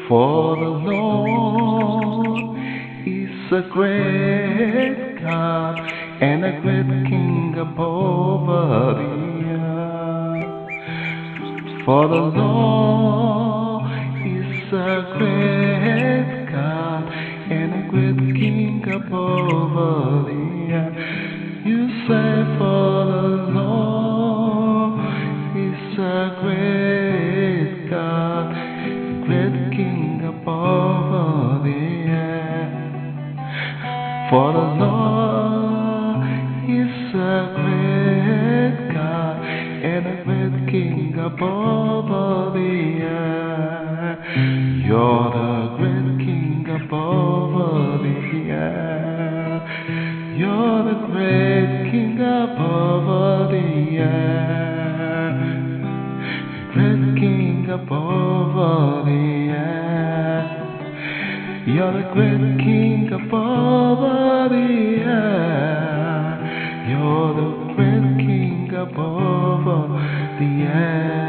For the Lord is a great God and a great King above the earth. For the Lord is a great God and a great King above the earth. You say, for the Lord is a great God, great King above the earth. For the Lord is a great God and a great King above the earth. You're the great King above the earth. You're the great King above the earth. Great King above the earth. You're the great King above the earth. You're the great King above the earth.